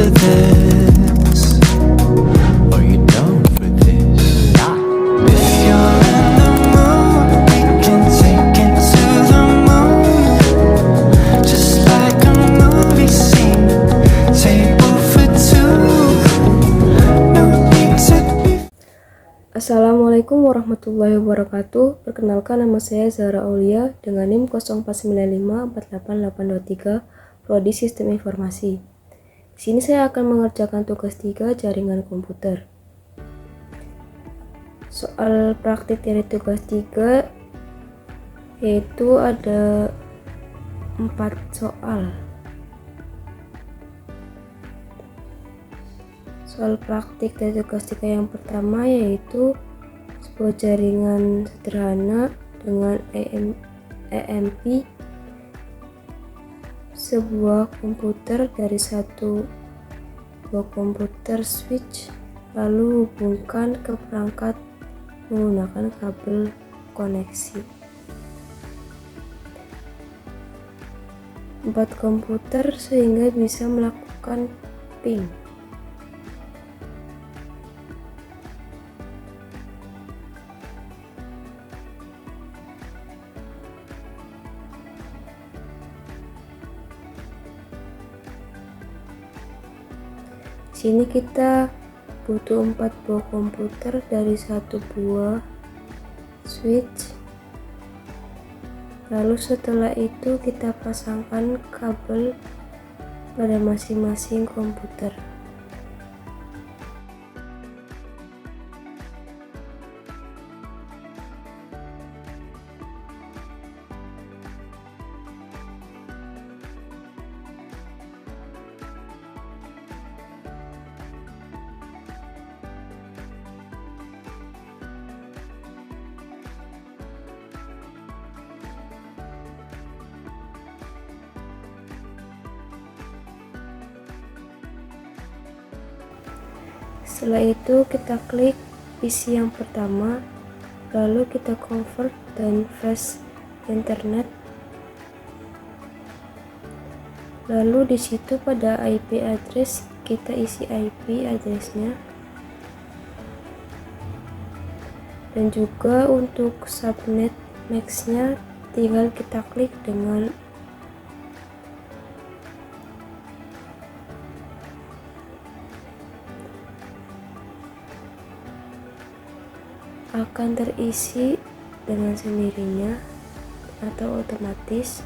for this? Are you down for this? If you're in the mood, we can take it to the moon. Just like a movie scene, table for two. No need to be. Assalamualaikum warahmatullahi wabarakatuh. Perkenalkan, nama saya Zahra Aulia dengan NIM 0495488823, Prodi Sistem Informasi. Di sini saya akan mengerjakan tugas 3 jaringan komputer. Soal praktik dari tugas 3 yaitu ada 4 soal. Soal praktik dari tugas 3 yang pertama yaitu sebuah jaringan sederhana dengan EMP sebuah komputer dari satu buah komputer switch, lalu hubungkan ke perangkat menggunakan kabel koneksi. 4 komputer sehingga bisa melakukan ping. Di sini kita butuh 4 buah komputer dari satu buah switch. Lalu setelah itu kita pasangkan kabel pada masing-masing komputer. Setelah itu kita klik PC yang pertama, lalu kita convert dan flash internet. Lalu di situ pada IP address kita isi IP addressnya. Dan juga untuk subnet MAC-nya tinggal kita klik dengan akan terisi dengan sendirinya atau otomatis.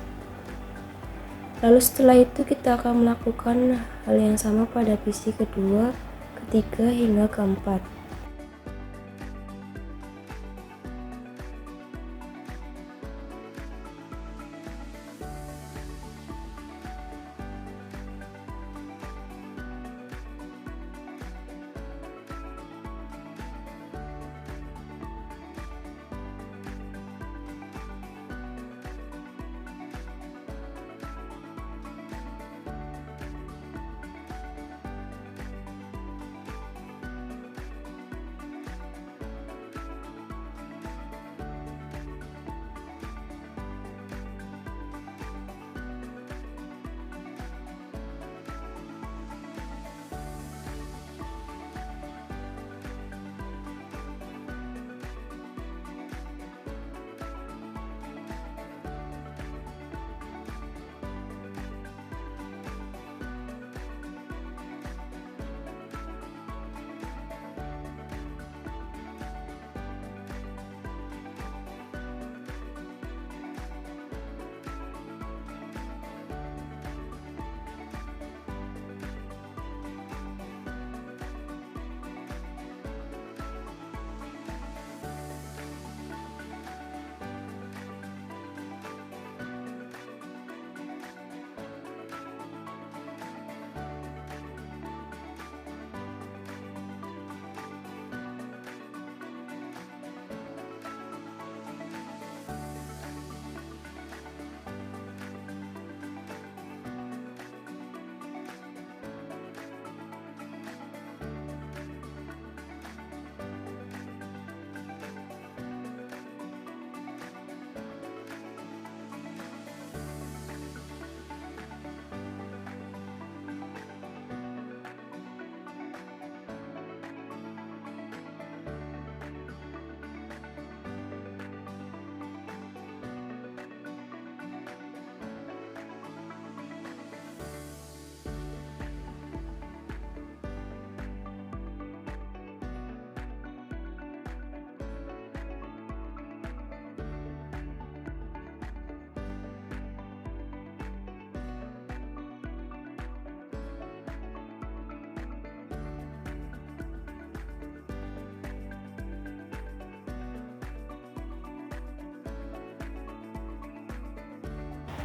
Lalu setelah itu kita akan melakukan hal yang sama pada PC kedua, ketiga hingga keempat.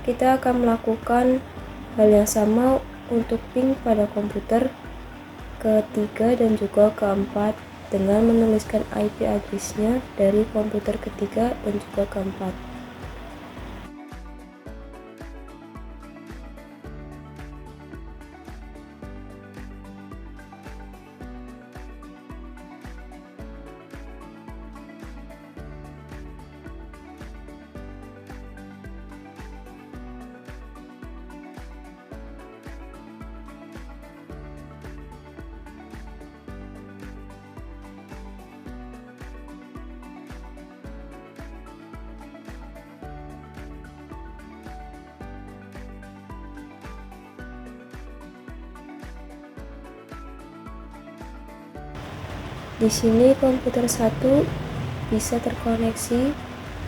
kita akan melakukan hal yang sama untuk ping pada komputer ketiga dan juga keempat dengan menuliskan IP address-nya dari komputer ketiga dan juga keempat. Di sini komputer 1 bisa terkoneksi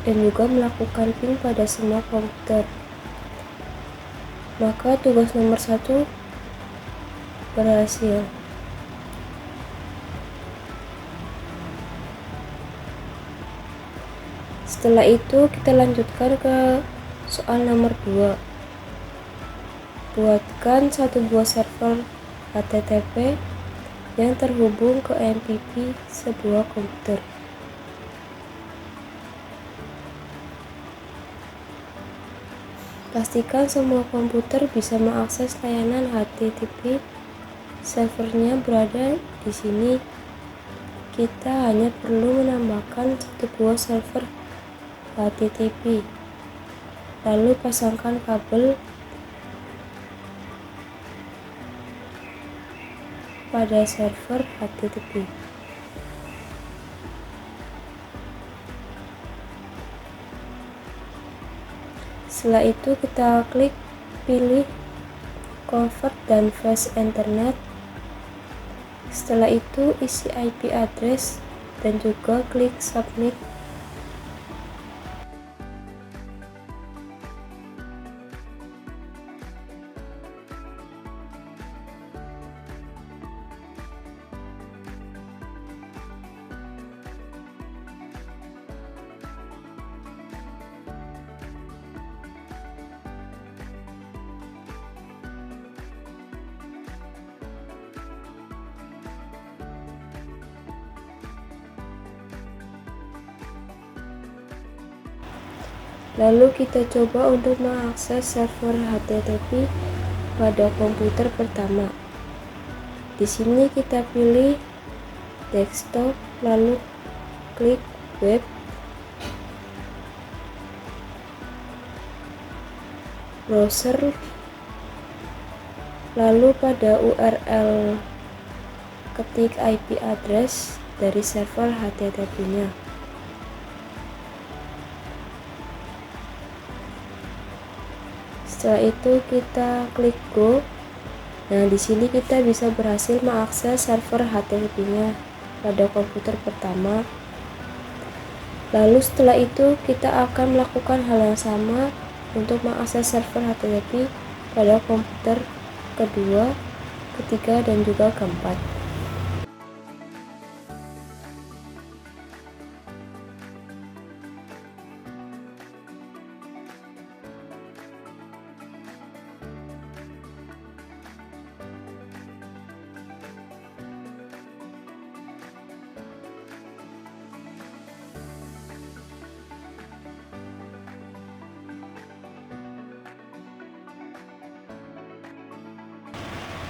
dan juga melakukan ping pada semua komputer. Maka tugas nomor 1 berhasil. Setelah itu kita lanjutkan ke soal nomor 2. Buatkan satu buah server HTTP yang terhubung ke MPP sebuah komputer. Pastikan semua komputer bisa mengakses layanan HTTP. Servernya berada di sini. Kita hanya perlu menambahkan satu buah server HTTP. Lalu pasangkan kabel pada server HTTP. Setelah itu kita klik pilih convert dan flash internet. Setelah itu isi IP address dan juga klik submit. Lalu kita coba untuk mengakses server HTTP pada komputer pertama. Di sini kita pilih desktop, lalu klik web. Browser, lalu pada URL ketik IP address dari server HTTP-nya. Setelah itu kita klik go. Nah, di sini kita bisa berhasil mengakses server HTTP-nya pada komputer pertama. Lalu setelah itu kita akan melakukan hal yang sama untuk mengakses server HTTP pada komputer kedua, ketiga, dan juga keempat.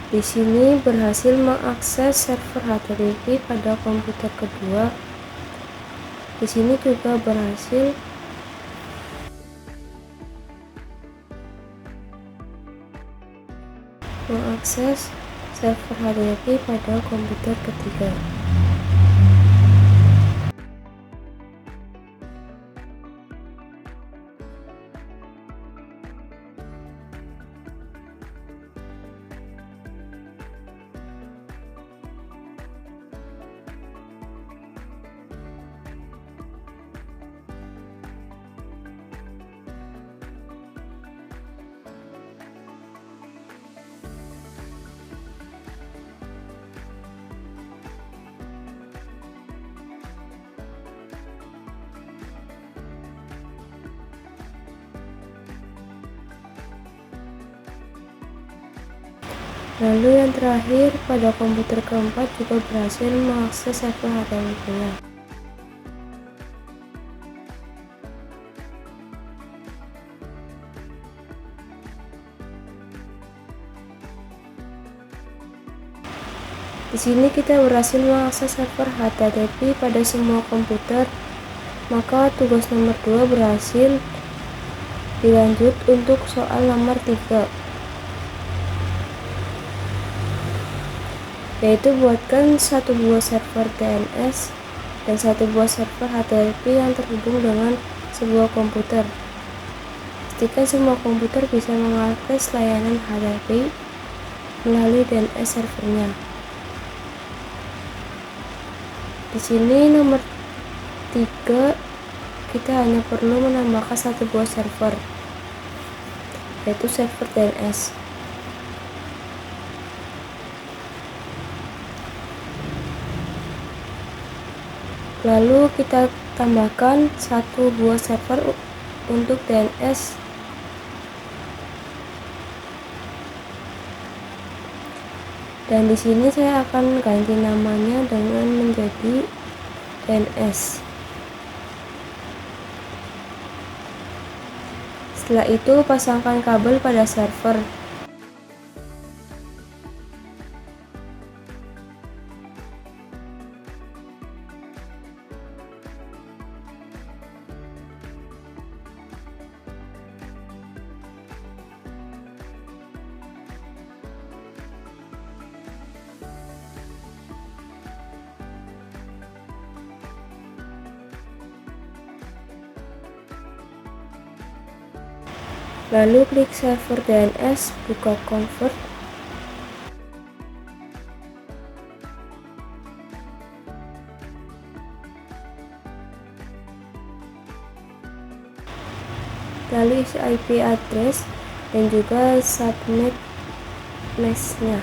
Di sini berhasil mengakses server HTTP pada komputer kedua. Di sini juga berhasil mengakses server HTTP pada komputer ketiga. Lalu yang terakhir, pada komputer keempat juga berhasil mengakses server HTTP-nya. Di sini kita berhasil mengakses server HTTP pada semua komputer, maka tugas nomor 2 berhasil dilanjut untuk soal nomor 3, yaitu buatkan satu buah server DNS dan satu buah server HTTP yang terhubung dengan sebuah komputer. Pastikan semua komputer bisa mengakses layanan HTTP melalui DNS servernya. Di sini nomor 3 kita hanya perlu menambahkan satu buah server, yaitu server DNS. Lalu kita tambahkan satu buah server untuk DNS. Dan di sini saya akan ganti namanya dengan menjadi DNS. Setelah itu pasangkan kabel pada server. Lalu klik server DNS, buka convert. Lalu isi IP address dan juga subnet mesh-nya.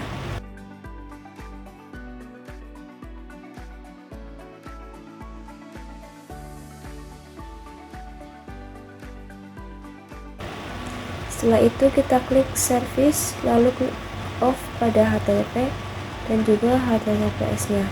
Setelah itu kita klik service, lalu klik off pada HTTP dan juga HTTPS-nya.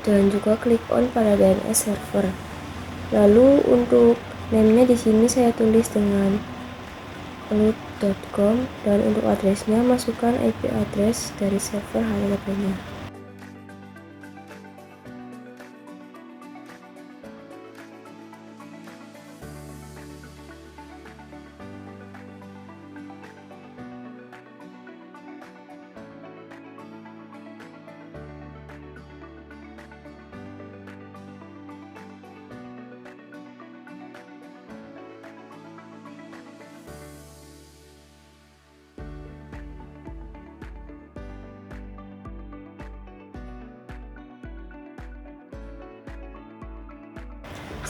Dan juga klik on pada DNS server. Lalu untuk name-nya di sini saya tulis dengan root.com dan untuk address-nya masukkan IP address dari server HTTP-nya.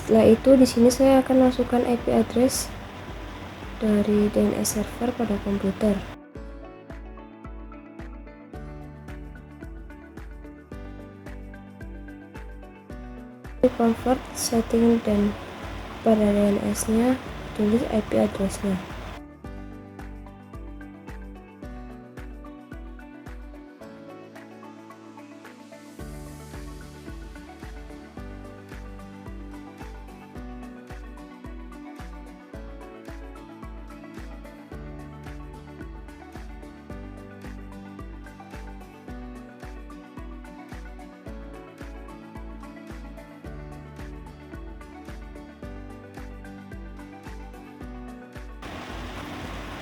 Setelah itu di sini saya akan masukkan IP address dari DNS server pada komputer. Convert setting dan pada DNS-nya tulis IP address-nya.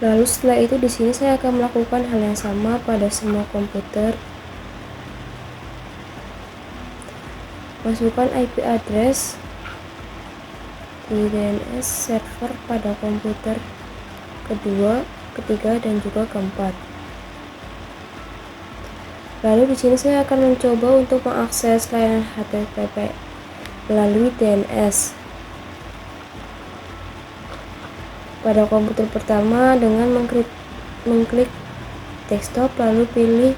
Lalu setelah itu di sini saya akan melakukan hal yang sama pada semua komputer. Masukkan IP address di DNS server pada komputer kedua, ketiga, dan juga keempat. Lalu di sini saya akan mencoba untuk mengakses layanan HTTP melalui DNS pada komputer pertama dengan mengklik desktop lalu pilih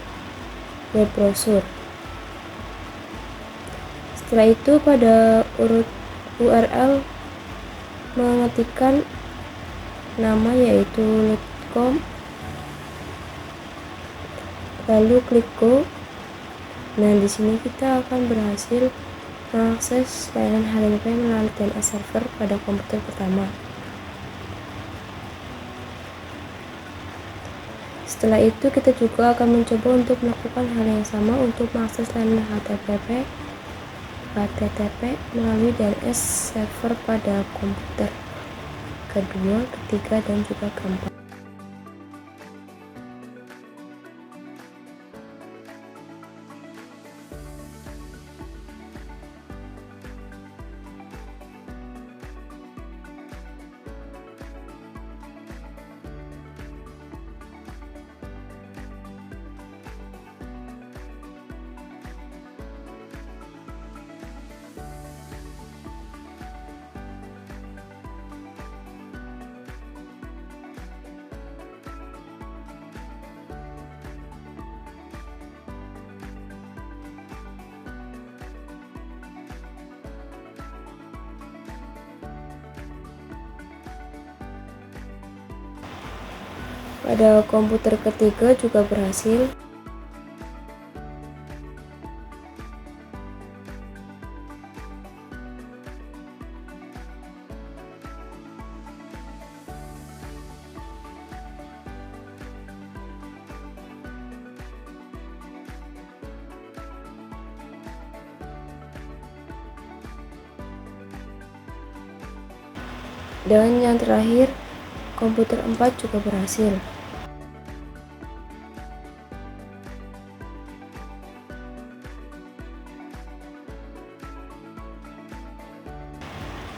web browser. Setelah itu pada urut URL mengetikkan nama yaitu .com, lalu klik go. Nah, di sini kita akan berhasil mengakses layanan HTTP melalui DNS server pada komputer pertama. Setelah itu kita juga akan mencoba untuk melakukan hal yang sama untuk mengakses layanan HTTP melalui DNS server pada komputer kedua, ketiga, dan juga keempat. Pada komputer ketiga juga berhasil. Dan yang terakhir, komputer 4 juga berhasil.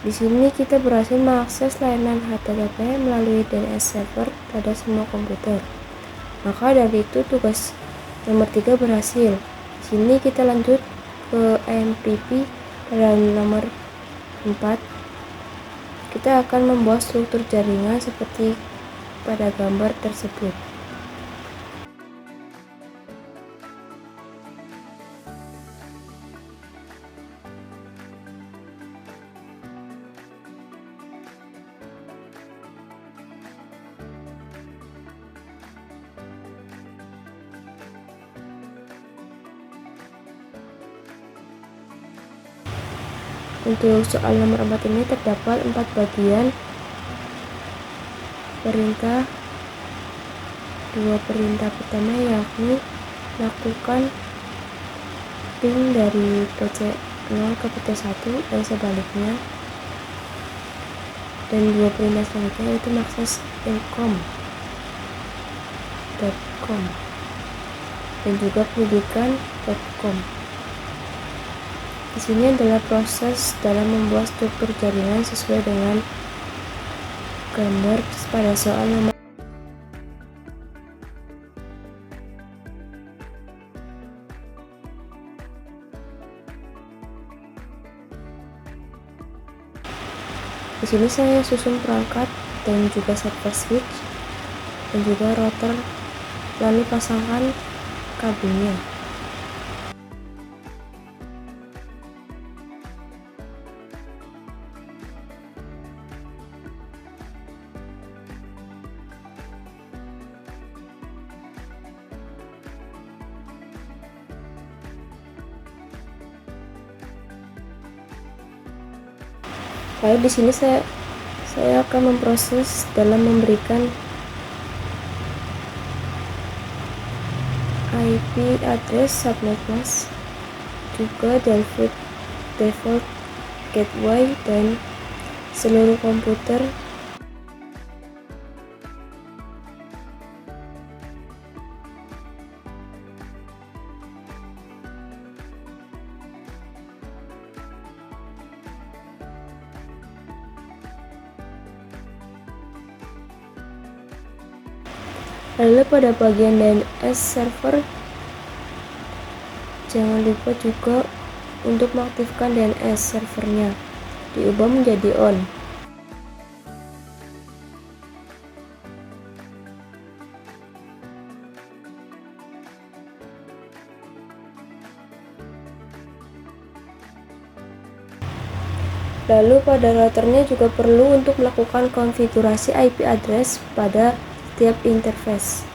Di sini kita berhasil mengakses layanan HTTP melalui DNS server pada semua komputer. Maka dari itu tugas nomor 3 berhasil. Di sini kita lanjut ke AMPP pada nomor 4. Kita akan membuat struktur jaringan seperti pada gambar tersebut. Untuk soal nomor 4 ini terdapat 4 bagian perintah. 2 perintah pertama yakni lakukan ping dari PC0 ke PC1 dan sebaliknya, dan 2 perintah selanjutnya yaitu mengakses incom.com dan juga pendidikan.com. Di sini adalah proses dalam membuat struktur jaringan sesuai dengan gambar pada soal nomor. Di sini saya susun perangkat dan juga server switch dan juga router, lalu pasangkan kabelnya. Lalu di sini saya akan memproses dalam memberikan IP address subnet mask, juga default gateway dan seluruh komputer Lalu pada bagian DNS server, jangan lupa juga untuk mengaktifkan DNS servernya, diubah menjadi on. Lalu pada routernya juga perlu untuk melakukan konfigurasi IP address pada setiap interface.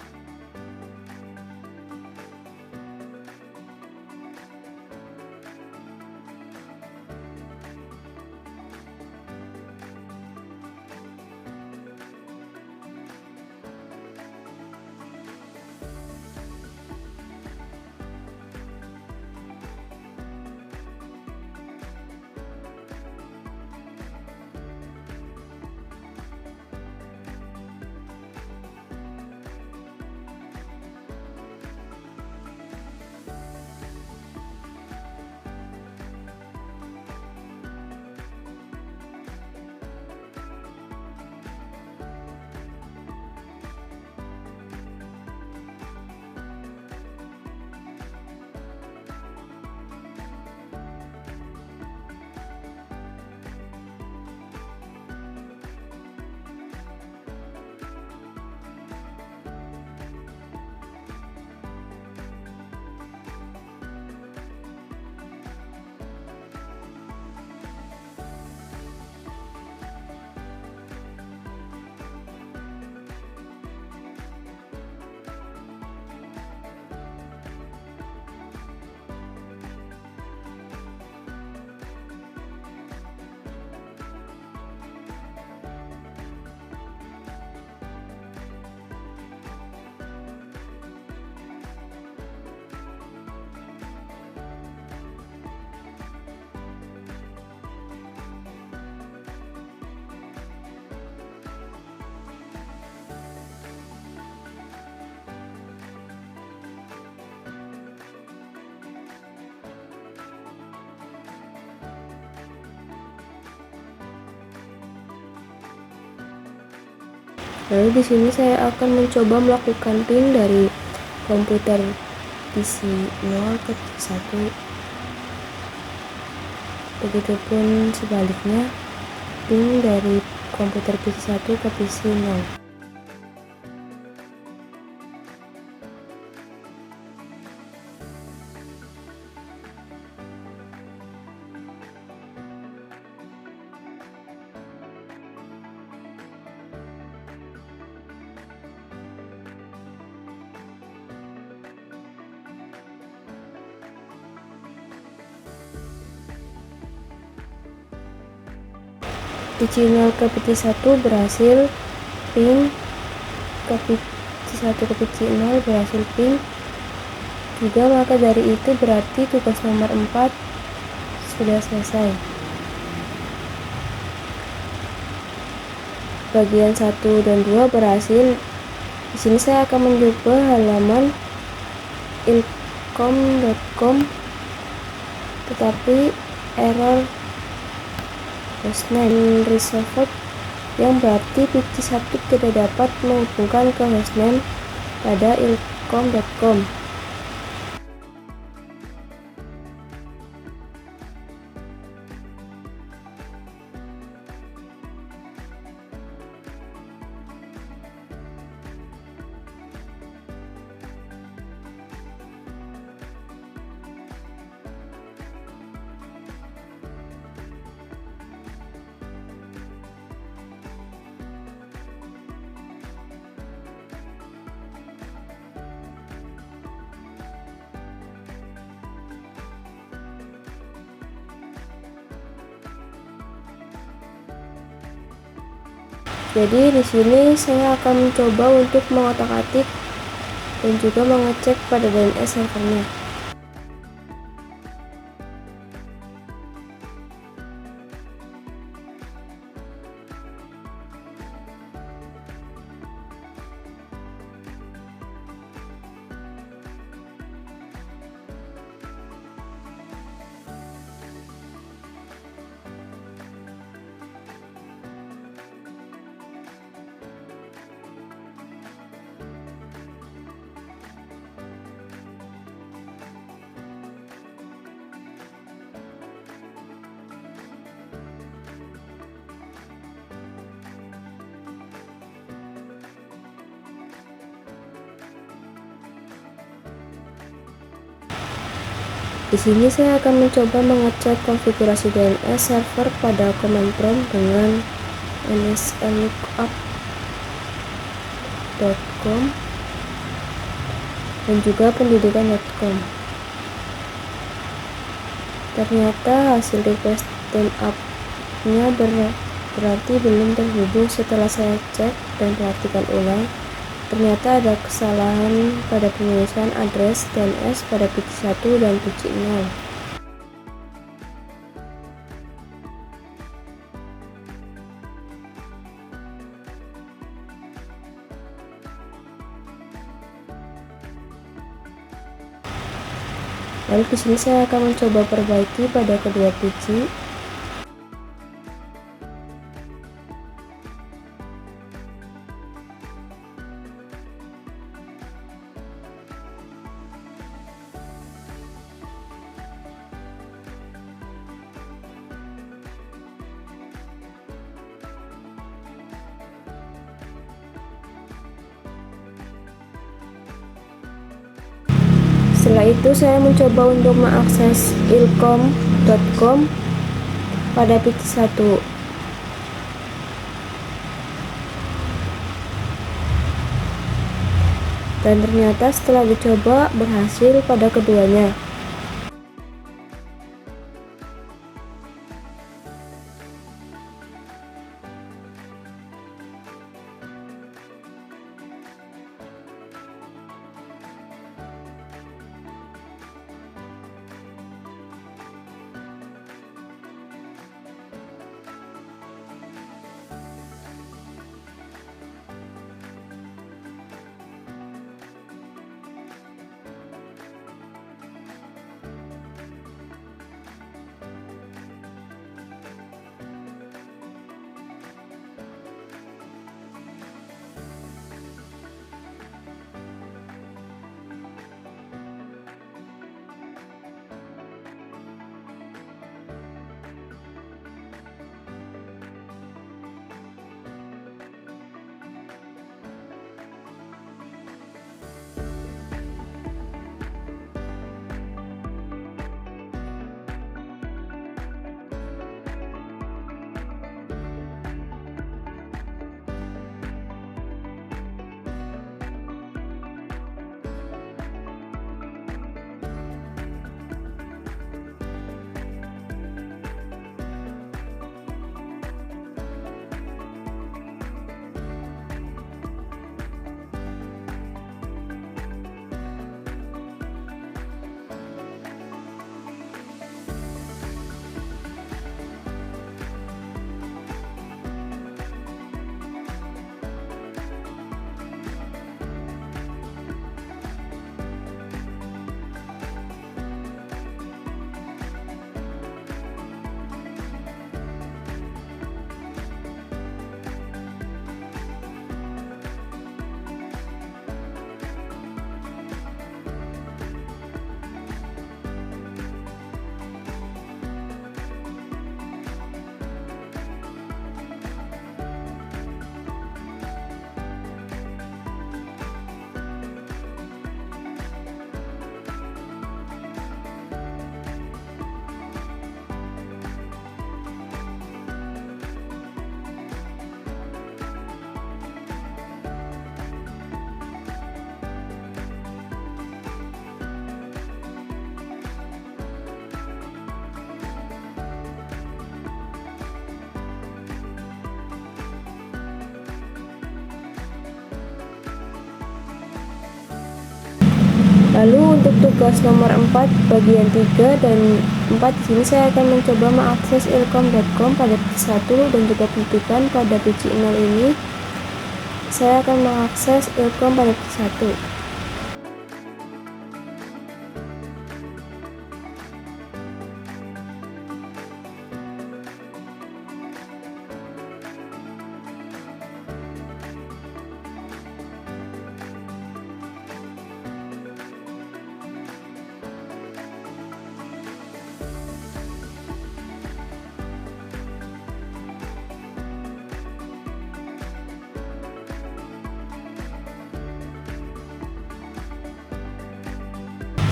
Lalu di sini saya akan mencoba melakukan pin dari komputer PC 0 ke PC 1. Begitupun sebaliknya, pin dari komputer PC 1 ke PC 0. PC0 ke PC1 berhasil ping, ke PC1 ke PC0 berhasil ping juga, maka dari itu berarti tugas nomor 4 sudah selesai. Bagian 1 dan 2 berhasil. Di sini saya akan mencoba halaman ilkom.com, tetapi error hostname resolved, yang berarti PC1 tidak dapat menghubungkan ke hostname pada ilkom.com. Jadi di sini saya akan mencoba untuk mengotak-atik dan juga mengecek pada DNS servernya. Di sini saya akan mencoba mengecek konfigurasi DNS server pada command prompt dengan nslookup.com dan juga pendidikan.com. Ternyata hasil request time up-nya berarti belum terhubung. Setelah saya cek dan perhatikan ulang, ternyata ada kesalahan pada penulisan address DNS pada bit 1 dan bit 0. Lalu di sini saya akan mencoba perbaiki pada kedua biji. Setelah itu saya mencoba untuk mengakses ilkom.com pada bit 1. Dan ternyata setelah dicoba berhasil pada keduanya. Lalu untuk tugas nomor 4 bagian 3 dan 4 di sini saya akan mencoba mengakses ilkom.com pada bit 1 dan juga pendidikan pada bit 0 ini. Saya akan mengakses ilkom pada bit 1.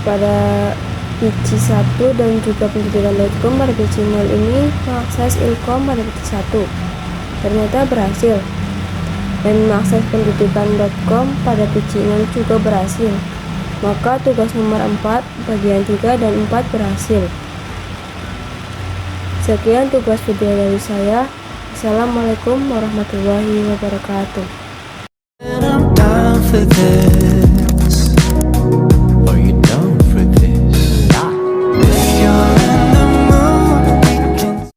Pada PC1 dan juga pendidikan.com pada PC0 ini mengakses Ilkom pada PC1. Ternyata berhasil. Dan mengakses pendidikan.com pada PC0 juga berhasil. Maka tugas nomor 4 bagian 3 dan 4 berhasil. Sekian tugas video dari saya. Assalamualaikum warahmatullahi wabarakatuh. And I'm down for this.